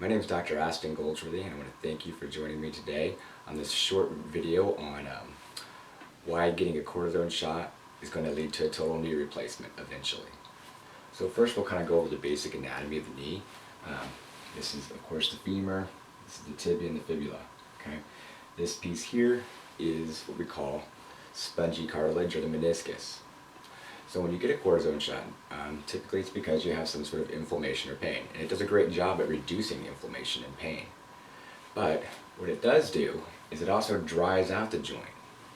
My name is Dr. Aston Goldsworthy, and I want to thank you for joining me today on this short video on why getting a cortisone shot is going to lead to a total knee replacement eventually. So first we'll kind of go over the basic anatomy of the knee. This is of course the femur, this is the tibia and the fibula. Okay? This piece here is what we call spongy cartilage or the meniscus. So when you get a cortisone shot, typically it's because you have some sort of inflammation or pain. And it does a great job at reducing inflammation and pain. But what it does do is it also dries out the joint.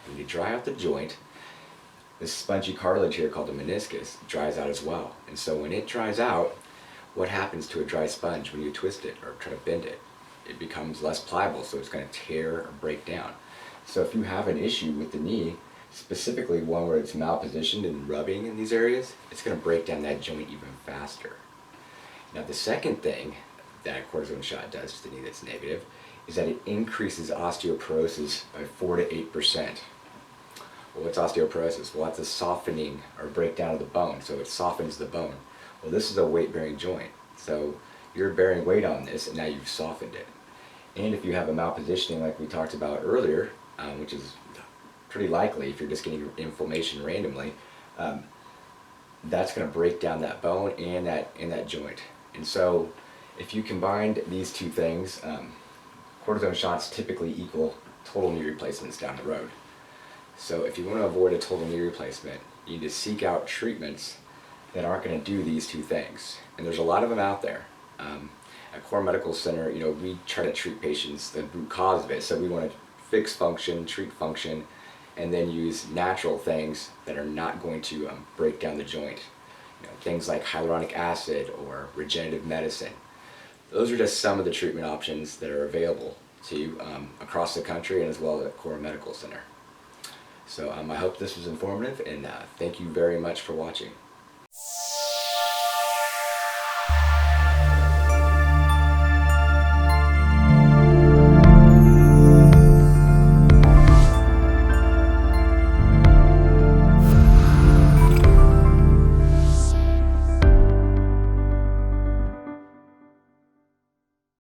When you dry out the joint, this spongy cartilage here called the meniscus dries out as well. And so when it dries out, what happens to a dry sponge when you twist it or try to bend it? It becomes less pliable, so it's going to tear or break down. So if you have an issue with the knee, specifically one where it's malpositioned and rubbing in these areas, it's going to break down that joint even faster. Now the second thing that a cortisone shot does to the knee that's negative is that it increases osteoporosis by 4 to 8%. Well, what's osteoporosis? Well, that's a softening or breakdown of the bone, so it softens the bone. Well, this is a weight-bearing joint, so you're bearing weight on this and now you've softened it. And if you have a malpositioning like we talked about earlier, which is pretty likely if you're just getting inflammation randomly, that's going to break down that bone and that joint. And so if you combined these two things, cortisone shots typically equal total knee replacements down the road. So if you want to avoid a total knee replacement, you need to seek out treatments that aren't going to do these two things. And there's a lot of them out there. At Core Medical Center, we try to treat patients the root cause of it. So we want to fix function, treat function, and then use natural things that are not going to break down the joint. Things like hyaluronic acid or regenerative medicine. Those are just some of the treatment options that are available to you across the country and as well at Core Medical Center. So I hope this was informative, and thank you very much for watching.